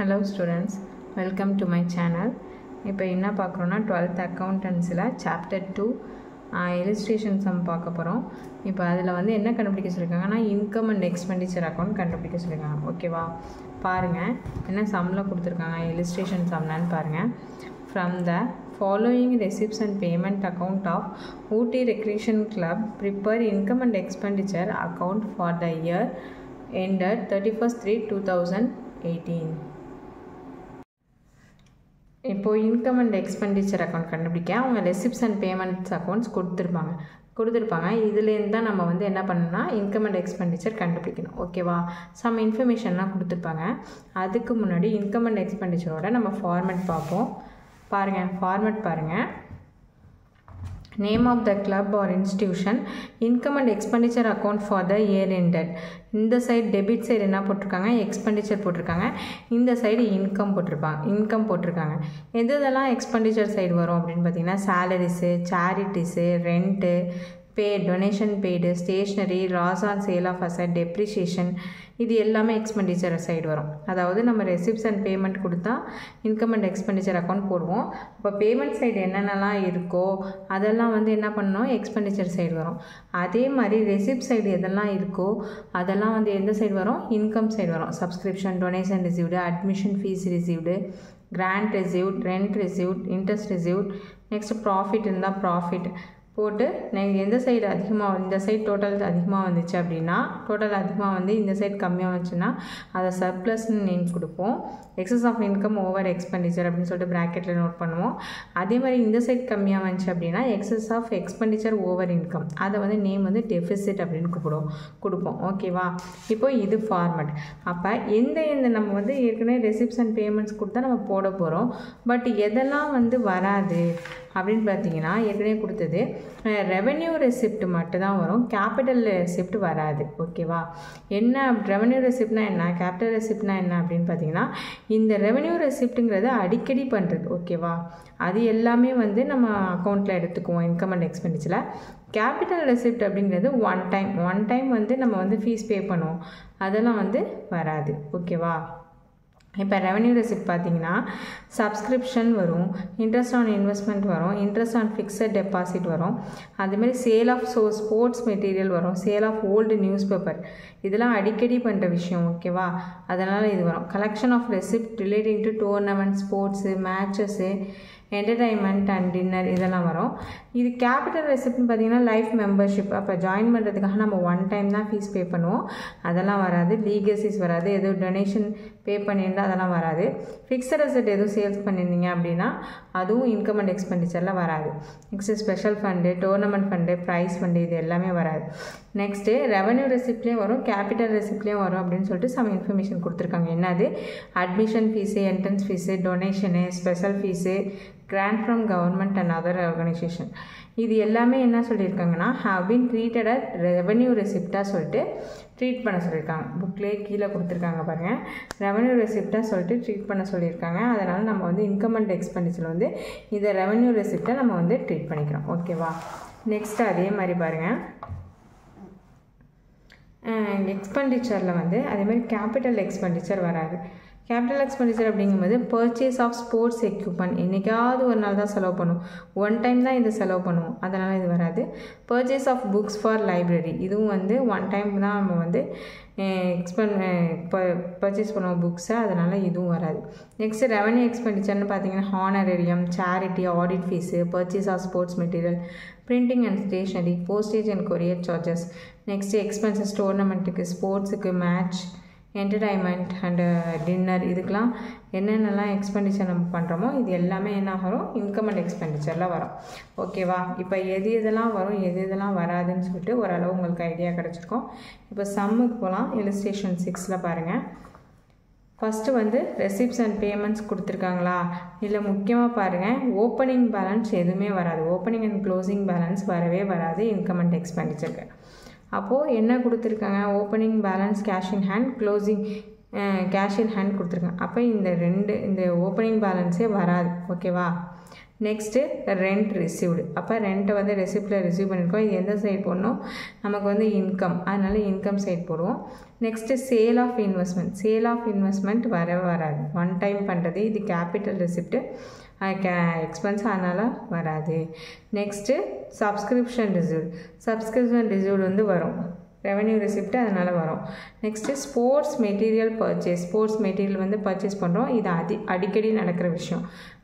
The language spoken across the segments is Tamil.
Hello students, welcome to my channel. இப்போ என்ன பார்க்குறோன்னா 12th accountancyல chapter 2 illustration sum பார்க்க போகிறோம். இப்போ அதில் வந்து என்ன கண்டுபிடிக்க சொல்லியிருக்காங்கன்னா இன்கம் அண்ட் எக்ஸ்பெண்டிச்சர் அக்கௌண்ட் கண்டுபிடிக்க சொல்லியிருக்காங்க. ஓகேவா, பாருங்கள் என்ன சம்மில் கொடுத்துருக்காங்க, illustration sumனான்னு பாருங்கள். From the following receipts and payment account of Ooty Recreation Club, prepare income and expenditure account for the year ended 31/3/2018. இப்போ இன்கம் அண்ட் எக்ஸ்பெண்டிச்சர் அக்கௌண்ட் கண்டுபிடிக்க அவங்க ரெசிப்ட்ஸ் அண்ட் பேமெண்ட்ஸ் அக்கௌண்ட்ஸ் கொடுத்துருப்பாங்க. இதுலேருந்து தான் நம்ம வந்து என்ன பண்ணணும்னா இன்கம் அண்ட் எக்ஸ்பெண்டிச்சர் கண்டுபிடிக்கணும். ஓகேவா, சம் இன்ஃபர்மேஷன்லாம் கொடுத்துருப்பாங்க. அதுக்கு முன்னாடி இன்கம் அண்ட் எக்ஸ்பெண்டிச்சரோட நம்ம ஃபார்மேட் பார்ப்போம். பாருங்கள், ஃபார்மேட் பாருங்கள். Name of the club or institution, income and expenditure account for the year ended. இந்த சைடு டெபிட் சைடு என்ன போட்டிருக்காங்க, எக்ஸ்பெண்டிச்சர் போட்டிருக்காங்க. இந்த சைடு இன்கம் போட்டிருக்காங்க. எதெல்லாம் எக்ஸ்பெண்டிச்சர் சைடு வரும் அப்படின்னு பார்த்தீங்கன்னா salaries, charities, rent, donation paid, stationery, loss on sale of asset, depreciation, இது எல்லாமே எக்ஸ்பெண்டிச்சர் சைடு வரும். அதாவது நம்ம ரெசிப்ட்ஸ் அண்ட் பேமெண்ட் கொடுத்தா இன்கம் அண்ட் எக்ஸ்பெண்டிச்சர் அக்கௌண்ட் போடுவோம். இப்போ பேமெண்ட் சைடு என்னென்னலாம் இருக்கோ அதெல்லாம் வந்து என்ன பண்ணணும், எக்ஸ்பெண்டிச்சர் சைடு வரும். அதே மாதிரி ரெசிப்ட் சைடு எதெல்லாம் இருக்கோ அதெல்லாம் வந்து எந்த சைடு வரும், இன்கம் சைடு வரும். Subscription, donation received, admission fees received, grant received, rent received, interest received, next profit இருந்தால் ப்ராஃபிட் போட்டு நீங்கள் எந்த சைடு அதிகமாக, இந்த சைடு டோட்டல் அதிகமாக வந்துச்சு அப்படின்னா, டோட்டல் அதிகமாக வந்து இந்த சைடு கம்மியாக வந்துச்சுன்னா அதை சர்ப்ளஸ்ன்னு நேம் கொடுப்போம். Excess of income over expenditure அப்படின்னு சொல்லிட்டு ப்ராக்கெட்டில் நோட் பண்ணுவோம். அதே மாதிரி இந்த சைடு கம்மியாக வந்துச்சு அப்படின்னா excess of expenditure over income, அதை வந்து நேம் வந்து டெஃபிசிட் அப்படின்னு கொடுப்போம். ஓகேவா, இப்போ இது ஃபார்மேட். அப்போ எந்த நம்ம வந்து ஏற்கனவே ரெசிப்ட்ஸ் அண்ட் பேமெண்ட்ஸ் கொடுத்தா நம்ம போட போகிறோம். பட் எதெல்லாம் வந்து வராது அப்படின்னு பார்த்தீங்கன்னா ஏற்கனவே கொடுத்தது ரெவென்யூ ரெசிப்ட் மட்டும்தான் வரும், கேபிட்டல் ரெசிப்ட் வராது. ஓகேவா, என்ன ரெவென்யூ ரெசிப்ட்னா என்ன, கேபிட்டல் ரெசிப்ட்னா என்ன அப்படின்னு பார்த்தீங்கன்னா இந்த ரெவென்யூ ரெசிப்ட்டுங்கிறது அடிக்கடி பண்ணுறது. ஓகேவா, அது எல்லாமே வந்து நம்ம அக்கௌண்ட்டில் எடுத்துக்குவோம் இன்கம் அண்ட் எக்ஸ்பெண்டிச்சரில். கேபிட்டல் ரெசிப்ட் அப்படிங்கிறது ஒன் டைம் வந்து நம்ம வந்து ஃபீஸ் பே பண்ணுவோம், அதெல்லாம் வந்து வராது. ஓகேவா, இப்போ ரெவென்யூ ரெசிப்ட் பார்த்தீங்கன்னா சப்ஸ்கிரிப்ஷன் வரும், இன்ட்ரெஸ்ட் ஆன் இன்வெஸ்ட்மெண்ட் வரும், இன்ட்ரெஸ்ட் ஆன் ஃபிக்ஸட் டெபாசிட் வரும், அதுமாதிரி சேல் ஆஃப் ஸ்போர்ட்ஸ் மெட்டீரியல் வரும், sale of old newspaper, இதெல்லாம் அடிக்கடி பண்ணுற விஷயம். ஓகேவா, அதனால் இது வரும். Collection of receipt relating to tournament, sports, matches, entertainment and dinner, இதெல்லாம் வரும். இது கேபிட்டல் ரெசிப்ட்னு பார்த்தீங்கன்னா லைஃப் மெம்பர்ஷிப், அப்போ ஜாயின் பண்ணுறதுக்காக நம்ம ஒன் டைம் தான் ஃபீஸ் பே பண்ணுவோம், அதெல்லாம் வராது. லீகசிஸ் வராது, எதுவும் டொனேஷன் பே பண்ணியிருந்தால் அதெல்லாம் வராது. ஃபிக்ஸட் அசெட் எதுவும் சேல்ஸ் பண்ணியிருந்தீங்க அப்படின்னா அதுவும் இன்கம் அண்ட் எக்ஸ்பெண்டிச்சரில் வராது. Next special fund, tournament fund, prize fund, இது எல்லாமே வராது. நெக்ஸ்ட்டு ரெவென்யூ ரெசிப்ட்லேயும் வரும், கேபிட்டல் ரெசிப்ட்லேயும் வரும் அப்படின்னு சொல்லிட்டு சம் இன்ஃபர்மேஷன் கொடுத்துருக்காங்க. என்னது, admission fees, entrance fees, donation, special fees, grant from government and other organisation, இது எல்லாமே என்ன சொல்லியிருக்காங்கன்னா have been treated at revenue ரெசிப்டாக சொல்லிட்டு ட்ரீட் பண்ண சொல்லியிருக்காங்க. புக்லேயே கீழே கொடுத்துருக்காங்க பாருங்கள், ரெவென்யூ ரெசிப்டாக சொல்லிட்டு ட்ரீட் பண்ண சொல்லியிருக்காங்க. அதனால் நம்ம வந்து இன்கம் அண்ட் எக்ஸ்பெண்டிச்சர் வந்து இதை ரெவென்யூ ரெசிப்டை நம்ம வந்து ட்ரீட் பண்ணிக்கிறோம். ஓகேவா, நெக்ஸ்ட்டு அதே மாதிரி பாருங்கள், எக்ஸ்பெண்டிச்சரில் வந்து அதேமாதிரி கேபிட்டல் எக்ஸ்பெண்டிச்சர் வராது. கேபிட்டல் எக்ஸ்பெண்டிச்சர் அப்படிங்கும்போது பர்ச்சேஸ் ஆஃப் ஸ்போர்ட்ஸ் எக்யூப்மெண்ட், என்றைக்காவது ஒரு நாள் தான் செலவு பண்ணுவோம், ஒன் டைம் தான் இதை செலவு பண்ணுவோம், அதனால் இது வராது. Purchase of books for library, இதுவும் வந்து ஒன் டைம் தான் நம்ம வந்து பர்ச்சேஸ் பண்ணுவோம் புக்ஸை, அதனால் இதுவும் வராது. நெக்ஸ்ட்டு ரெவென்யூ எக்ஸ்பெண்டிச்சர்னு பார்த்தீங்கன்னா honorarium, charity, audit fees, purchase of sports material, printing and stationery, postage and courier charges, next expenses டோர்னமெண்ட்டுக்கு, ஸ்போர்ட்ஸுக்கு, மேட்ச், என்டர்டைன்மெண்ட் அண்டு டின்னர், இதுக்கெலாம் என்னென்னலாம் எக்ஸ்பெண்டிச்சர் நம்ம பண்ணுறோமோ இது எல்லாமே என்ன வரும், இன்கம் அண்ட் எக்ஸ்பெண்டிச்சரில் வரும். ஓகேவா, இப்போ எதெல்லாம் வரும் எதெல்லாம் வராதுன்னு சொல்லிட்டு ஓரளவு உங்களுக்கு ஐடியா கிடச்சிருக்கோம். இப்போ சம்முக்கு போகலாம். இல்லுஸ்ட்ரேஷன் 6ல் பாருங்கள். ஃபஸ்ட்டு வந்து ரெசிப்ட்ஸ் அண்ட் பேமெண்ட்ஸ் கொடுத்துருக்காங்களா, இல்லை முக்கியமாக பாருங்கள் ஓப்பனிங் பேலன்ஸ் எதுவுமே வராது, ஓப்பனிங் அண்ட் க்ளோசிங் பேலன்ஸ் வரவே வராது இன்கம் அண்ட் எக்ஸ்பெண்டிச்சருக்கு. அப்போது என்ன கொடுத்துருக்காங்க, opening balance cash in hand, closing cash in hand கொடுத்துருக்காங்க. அப்போ இந்த ஓப்பனிங் பேலன்ஸே வராது. ஓகேவா, நெக்ஸ்ட்டு ரெண்ட் ரிசீவ்டு. அப்போ ரெண்ட்டை வந்து ரெசிப்டில் ரிசீவ் பண்ணியிருக்கோம். இது எந்த சைடு போடணும், நமக்கு வந்து இன்கம், அதனால் இன்கம் சைடு போடுவோம். Next sale of investment. Sale of investment வராது, ஒன் டைம் பண்ணுறது. இது கேபிட்டல் ரெசிப்ட்டு, எக்ஸ்பென்ஸ், அதனால் வராது. Next subscription received. Subscription received வந்து வரும், ரெவன்யூ ரெசிப்ட், அதனால் வரும். Next sports material purchase. Sports material வந்து பர்ச்சேஸ் பண்ணுறோம், இது அடிக்கடி நடக்கிற விஷயம்,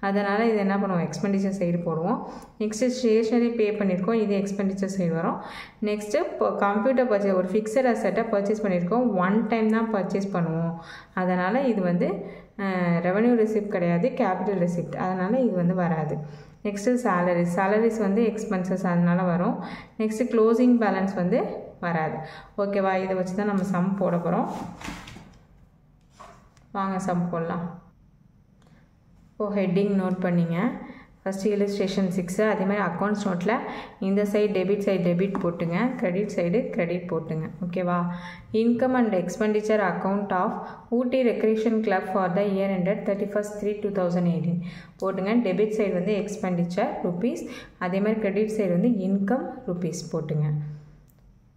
அதனால் இது என்ன பண்ணுவோம், எக்ஸ்பெண்டிச்சர் சைடு போடுவோம். நெக்ஸ்ட்டு ஸ்டேஷ்னரி பே பண்ணியிருக்கோம், இது எக்ஸ்பெண்டிச்சர் சைடு வரும். நெக்ஸ்ட்டு இப்போ கம்ப்யூட்டர் பர்ச்சேஸ், ஒரு ஃபிக்ஸட் அசெட்டை பர்ச்சேஸ் பண்ணியிருக்கோம், ஒன் டைம் தான் பர்ச்சேஸ் பண்ணுவோம், அதனால் இது வந்து ரெவன்யூ ரெசிப்ட் கிடையாது, கேபிட்டல் ரெசிப்ட், அதனால் இது வந்து வராது. நெக்ஸ்ட்டு சேலரிஸ் வந்து எக்ஸ்பென்சஸ், அதனால் வரும். நெக்ஸ்ட்டு க்ளோசிங் பேலன்ஸ் வந்து வராது. ஓகேவா, இதை வச்சு தான் நம்ம சம் போட போகிறோம். வாங்க சம் போடலாம். இப்போது ஹெட்டிங் நோட் பண்ணிங்க. ஃபஸ்ட்டு இல்லுஸ்ட்ரேஷன் 6, அதே மாதிரி அக்கௌண்ட்ஸ் நோட்டில் இந்த சைடு டெபிட் போட்டுங்க, கிரெடிட் சைடு கிரெடிட் போட்டுங்க. ஓகேவா, income and expenditure account of Ooty recreation club for the year ended 31/3/2018 போட்டுங்க. டெபிட் சைடு வந்து எக்ஸ்பெண்டிச்சர் ருபீஸ், அதே மாதிரி கிரெடிட் சைடு வந்து இன்கம் ருபீஸ் போட்டுங்க.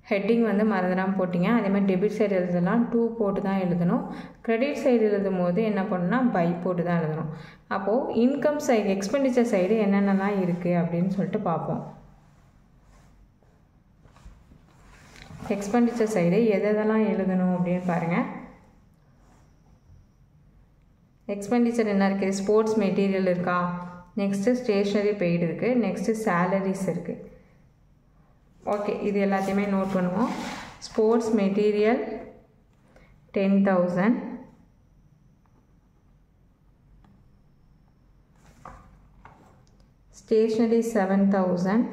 ஹெட்டிங் வந்து மறந்துடாமல் போட்டிங்க. அதே மாதிரி டெபிட் சைடு எழுதலாம் 2 போட்டு தான் எழுதணும். கிரெடிட் சைடு எழுதும் போது என்ன பண்ணணும்னா பை போட்டு தான் எழுதணும். அப்போது இன்கம் சைடு, எக்ஸ்பெண்டிச்சர் சைடு என்னென்னலாம் இருக்குது அப்படின்னு சொல்லிட்டு பார்ப்போம். எக்ஸ்பெண்டிச்சர் சைடு எதெல்லாம் எழுதணும் அப்படின்னு பாருங்கள். எக்ஸ்பெண்டிச்சர் என்ன இருக்குது, ஸ்போர்ட்ஸ் மெட்டீரியல் இருக்கா, நெக்ஸ்ட்டு ஸ்டேஷ்னரி பெய்டு இருக்குது, நெக்ஸ்ட்டு சேலரிஸ் இருக்குது. ஓகே, இது எல்லாத்தையுமே நோட் பண்ணுவோம். Sports material 10,000, stationery 7,000,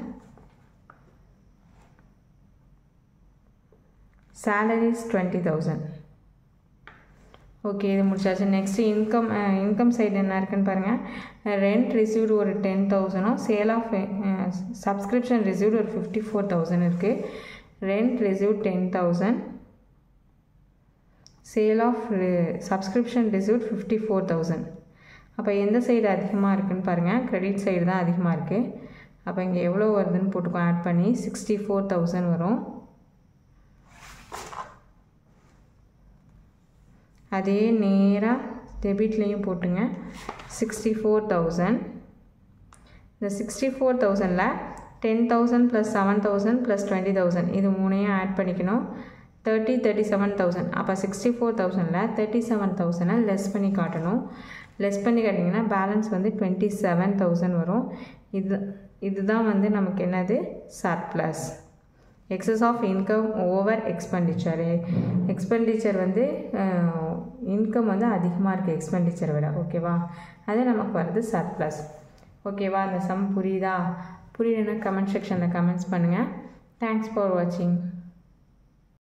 salaries 20,000. Okay, இது முடிச்சாச்சு. நெக்ஸ்ட்டு இன்கம் சைடு என்ன இருக்குன்னு பாருங்கள். ரெண்ட் ரிசீவ்டு ஒரு 10,000, சேல் ஆஃப் சப்ஸ்கிரிப்ஷன் ரிசீவ்டு ஒரு 54,000 இருக்குது. Rent received 10,000, sale of subscription received 54,000. அப்போ எந்த சைடு அதிகமாக இருக்குதுன்னு பாருங்கள், கிரெடிட் சைடு தான் அதிகமாக இருக்குது. அப்போ இங்கே எவ்வளோ வருதுன்னு போட்டுக்கோ, ஆட் பண்ணி 64,000 வரும். அதே நேராக டெபிட்லேயும் போட்டுங்க 64,000. இந்த 64,000ல் 10,000 + 7,000 + 20,000 இது மூணையும் ஆட் பண்ணிக்கணும். 37,000. அப்போ 64,000ல் 37,000 லெஸ் பண்ணி காட்டணும். லெஸ் பண்ணி காட்டிங்கன்னா பேலன்ஸ் வந்து 27,000 வரும். இதுதான் வந்து நமக்கு என்னது, surplus. Excess of income over expenditure. Expenditure வந்து இன்கம் வந்து அதிகமாக இருக்குது எக்ஸ்பெண்டிச்சரை விட. ஓகேவா, அது நமக்கு வருது சர்ப்ளஸ். ஓகேவா, அந்த சம் புரியுதா? புரியலன்னா கமெண்ட் செக்ஷனில் கமெண்ட்ஸ் பண்ணுங்கள். தேங்க்ஸ் ஃபார் வாட்சிங்.